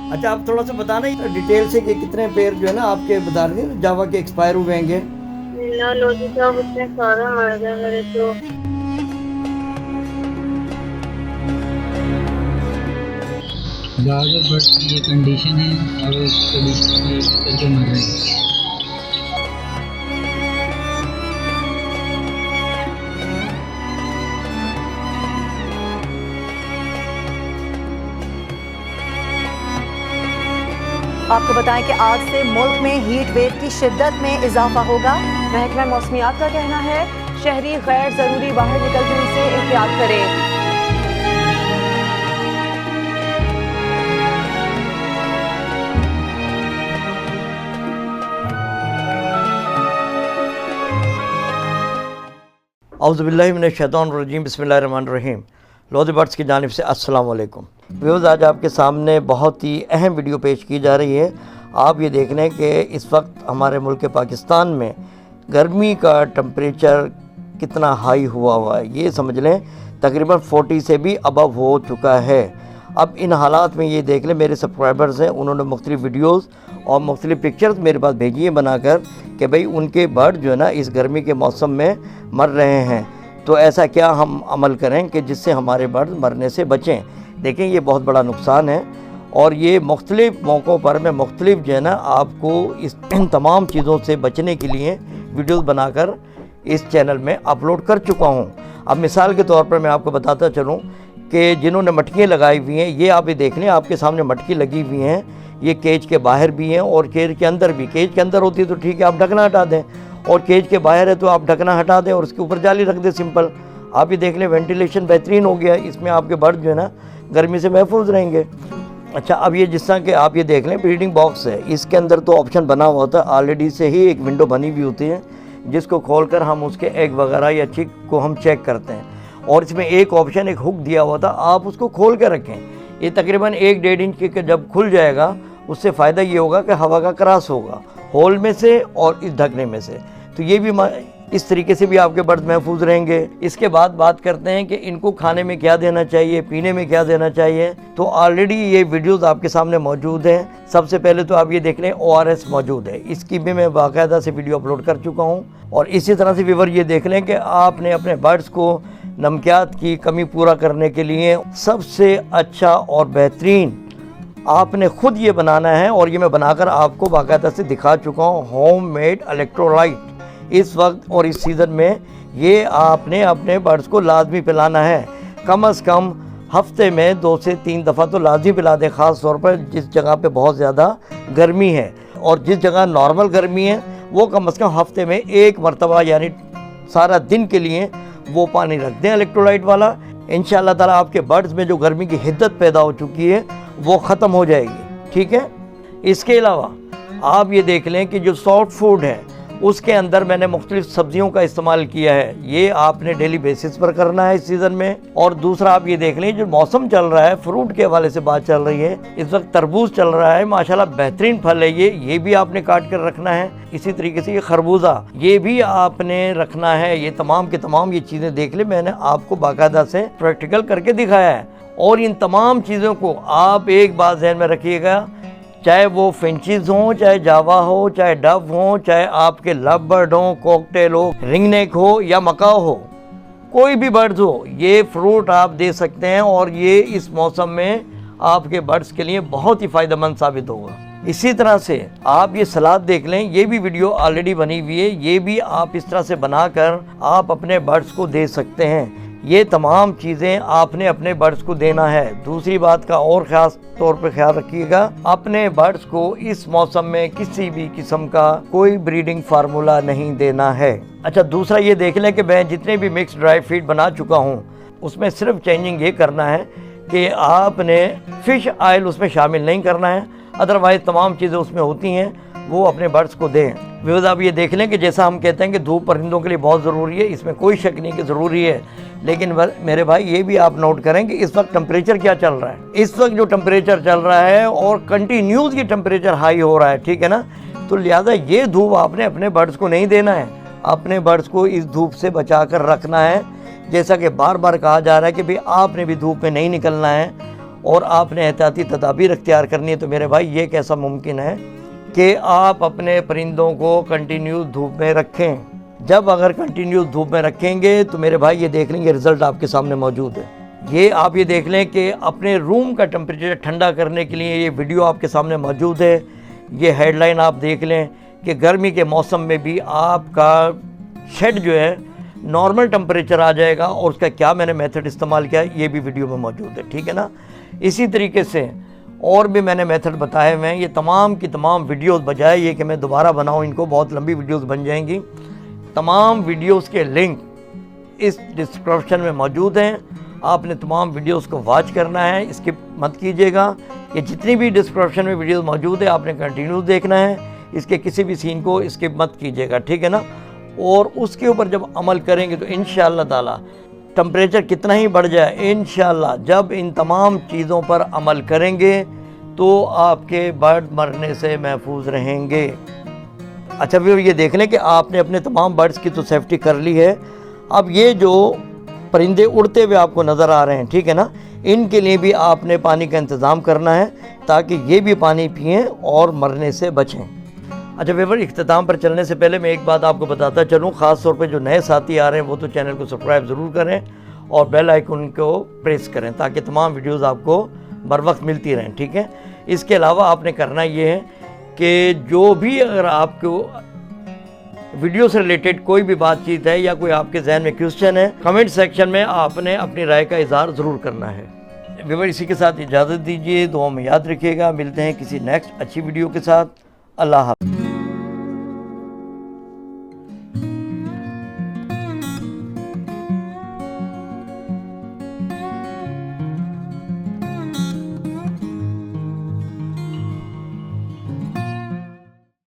अच्छा, आप थोड़ा सा बताना डिटेल से कि कितने पेड़ जो है ना आपके बता रहे थे जावा के एक्सपायर हुए हैं। लोधी साहब इतने सारे मर गए मेरे तो। ज़्यादातर बर्ड्स की ये कंडीशन है और इस कंडीशन में करके मर रहे हैं। आपको बताएं कि आज से मुल्क में हीट वेव की शिद्दत में इजाफा होगा। महकमा मौसमियात का कहना है शहरी गैर जरूरी बाहर निकलने से एहतियात करें। औज़ुबिल्लाहि मिनश्शैतानिर्रजीम बिस्मिल्लाहिर्रहमानिर्रहीम। लोधी बर्ड्स की जानिब से अस्सलाम वालेकुम व्यूअर्स, आज आपके सामने बहुत ही अहम वीडियो पेश की जा रही है। आप ये देख लें कि इस वक्त हमारे मुल्क पाकिस्तान में गर्मी का टेम्परेचर कितना हाई हुआ है, ये समझ लें तकरीबन 40 से भी अबव हो चुका है। अब इन हालात में ये देख लें, मेरे सब्सक्राइबर्स हैं, उन्होंने मुख्तलिफ़ वीडियोज़ और मुख्तलिफ़ पिक्चर्स मेरे पास भेजी है बनाकर कि भाई उनके बर्ड जो है ना इस गर्मी के मौसम में मर रहे हैं, तो ऐसा क्या हम अमल करें कि जिससे हमारे बर्ड मरने से बचें। देखें, ये बहुत बड़ा नुकसान है और ये मुख्तलिफ़ मौक़ों पर मैं मुख्तलिफ़ जो है ना आपको इन तमाम चीज़ों से बचने के लिए वीडियोज़ बनाकर इस चैनल में अपलोड कर चुका हूँ। अब मिसाल के तौर पर मैं आपको बताता चलूँ कि जिन्होंने मटकियाँ लगाई हुई हैं, ये आप ये देख लें, आपके सामने मटकी लगी हुई हैं, ये केज के बाहर भी हैं और केज के अंदर भी। केज के अंदर होती है तो ठीक है, आप ढकना हटा दें, और केज के बाहर है तो आप ढकना हटा दें और उसके ऊपर जाली रख दें, सिंपल। आप ये देख लें, वेंटिलेशन बेहतरीन हो गया, इसमें आपके बर्ड जो है ना गर्मी से महफूज रहेंगे। अच्छा, अब ये जिस तरह के आप ये देख लें ब्रीडिंग बॉक्स है, इसके अंदर तो ऑप्शन बना हुआ होता है, ऑलरेडी से ही एक विंडो बनी हुई होती है जिसको खोलकर हम उसके एग वगैरह या चिक को हम चेक करते हैं, और इसमें एक ऑप्शन एक हुक दिया हुआ था, आप उसको खोल कर रखें। ये तकरीबन 1-1.5 इंच के जब खुल जाएगा, उससे फ़ायदा ये होगा कि हवा का क्रॉस होगा होल में से और इस ढकने में से, तो ये भी इस तरीके से भी आपके बर्ड महफूज रहेंगे। इसके बाद बात करते हैं कि इनको खाने में क्या देना चाहिए, पीने में क्या देना चाहिए। तो ऑलरेडी ये वीडियोस आपके सामने मौजूद हैं। सबसे पहले तो आप ये देख लें, ORS मौजूद है, इसकी भी मैं बाकायदा से वीडियो अपलोड कर चुका हूँ। और इसी तरह से व्यूअर ये देख लें कि आपने अपने बर्ड्स को नमकियात की कमी पूरा करने के लिए सबसे अच्छा और बेहतरीन आपने ख़ुद ये बनाना है, और ये मैं बनाकर आपको बाकायदा से दिखा चुका हूँ, होममेड इलेक्ट्रोलाइट। इस वक्त और इस सीज़न में ये आपने अपने बर्ड्स को लाजमी पिलाना है। कम से कम हफ्ते में 2 से 3 दफ़ा तो लाजमी पिला दें, ख़ास तौर पर जिस जगह पे बहुत ज़्यादा गर्मी है, और जिस जगह नॉर्मल गर्मी है वो कम से कम हफ्ते में 1 मरतबा यानी सारा दिन के लिए वो पानी रख दें इलेक्ट्रोलाइट वाला। इंशाअल्लाह ताला आपके बर्ड्स में जो गर्मी की हिद्दत पैदा हो चुकी है वो ख़त्म हो जाएगी, ठीक है। इसके अलावा आप ये देख लें कि जो सॉफ्ट फूड है उसके अंदर मैंने मुख्तलिफ़ सब्जियों का इस्तेमाल किया है, ये आपने डेली बेसिस पर करना है इस सीज़न में। और दूसरा आप ये देख लें, जो मौसम चल रहा है, फ्रूट के हवाले से बात चल रही है, इस वक्त तरबूज चल रहा है, माशाल्लाह बेहतरीन फल है ये भी आपने काट कर रखना है। इसी तरीके से ये खरबूजा, ये भी आपने रखना है। ये तमाम के तमाम ये चीज़ें देख ले, मैंने आपको बाकायदा से प्रैक्टिकल करके दिखाया है। और इन तमाम चीज़ों को आप एक बात ज़हन में रखिएगा, चाहे वो फिंचेस हों, चाहे जावा हो, चाहे डव हो, चाहे आपके लव बर्ड हो, कॉकटेल हो, रिंगनेक हो या मकाओ हो, कोई भी बर्ड्स हो, ये फ्रूट आप दे सकते हैं और ये इस मौसम में आपके बर्ड्स के लिए बहुत ही फ़ायदेमंद साबित होगा। इसी तरह से आप ये सलाद देख लें, ये भी वीडियो ऑलरेडी बनी हुई है, ये भी आप इस तरह से बनाकर आप अपने बर्ड्स को दे सकते हैं। ये तमाम चीज़ें आपने अपने बर्ड्स को देना है। दूसरी बात का और ख़ास तौर पर ख्याल रखिएगा, अपने बर्ड्स को इस मौसम में किसी भी किस्म का कोई ब्रीडिंग फार्मूला नहीं देना है। अच्छा, दूसरा ये देख लें कि मैं जितने भी मिक्स ड्राई फीड बना चुका हूँ उसमें सिर्फ चेंजिंग ये करना है कि आपने फ़िश ऑयल उसमें शामिल नहीं करना है, अदरवाइज़ तमाम चीज़ें उसमें होती हैं वो अपने बर्ड्स को दें। व्यूअर्स, आप ये देख लें कि जैसा हम कहते हैं कि धूप परिंदों के लिए बहुत ज़रूरी है, इसमें कोई शक नहीं कि ज़रूरी है, लेकिन मेरे भाई ये भी आप नोट करें कि इस वक्त टेम्परेचर क्या चल रहा है। इस वक्त जो टेम्परेचर चल रहा है और कंटिन्यूस ये टेम्परेचर हाई हो रहा है, ठीक है ना, तो लिहाजा ये धूप आपने अपने बर्ड्स को नहीं देना है, अपने बर्ड्स को इस धूप से बचा कर रखना है। जैसा कि बार बार कहा जा रहा है कि भाई आपने भी धूप में नहीं निकलना है, और आपने एहतियाती तदाबीर अख्तियार करनी है, तो मेरे भाई ये कैसा मुमकिन है कि आप अपने परिंदों को कंटिन्यू धूप में रखें। जब अगर कंटिन्यू धूप में रखेंगे तो मेरे भाई ये देख लेंगे रिज़ल्ट आपके सामने मौजूद है। ये आप ये देख लें कि अपने रूम का टेम्परेचर ठंडा करने के लिए ये वीडियो आपके सामने मौजूद है। ये हेडलाइन आप देख लें कि गर्मी के मौसम में भी आपका शेड जो है नॉर्मल टेम्परेचर आ जाएगा, और उसका क्या मैंने मेथड इस्तेमाल किया है ये भी वीडियो में मौजूद है, ठीक है ना। इसी तरीके से और भी मैंने मेथड बताए हुए हैं। ये तमाम की तमाम वीडियोस बजाय ये कि मैं दोबारा बनाऊं इनको, बहुत लंबी वीडियोस बन जाएंगी। तमाम वीडियोस के लिंक इस डिस्क्रिप्शन में मौजूद हैं। आपने तमाम वीडियोस को वॉच करना है, स्किप मत कीजिएगा। ये जितनी भी डिस्क्रिप्शन में वीडियोस मौजूद है आपने कंटिन्यू देखना है, इसके किसी भी सीन को स्किप मत कीजिएगा, ठीक है ना। और उसके ऊपर जब अमल करेंगे तो इंशाअल्लाह ताला टेम्परेचर कितना ही बढ़ जाए, इंशाअल्लाह जब इन तमाम चीज़ों पर अमल करेंगे तो आपके बर्ड मरने से महफूज रहेंगे। अच्छा फिर ये देख लें कि आपने अपने तमाम बर्ड्स की तो सेफ्टी कर ली है। अब ये जो परिंदे उड़ते हुए आपको नज़र आ रहे हैं, ठीक है ना, इनके लिए भी आपने पानी का इंतज़ाम करना है ताकि ये भी पानी पिएँ और मरने से बचें। अच्छा व्यूअर, इख्तिताम पर चलने से पहले मैं एक बात आपको बताता चलूँ, ख़ास तौर पे जो नए साथी आ रहे हैं वो तो चैनल को सब्सक्राइब ज़रूर करें और बेल आइकन को प्रेस करें ताकि तमाम वीडियोस आपको बर वक्त मिलती रहें, ठीक है। इसके अलावा आपने करना ये है कि जो भी अगर आपको वीडियो से रिलेटेड कोई भी बातचीत है या कोई आपके जहन में क्वेश्चन है, कमेंट सेक्शन में आपने अपनी राय का इजहार ज़रूर करना है। व्यूअर, इसी के साथ इजाज़त दीजिए, दुआ में याद रखिएगा। मिलते हैं किसी नेक्स्ट अच्छी वीडियो के साथ। अल्लाह हाफ़िज़।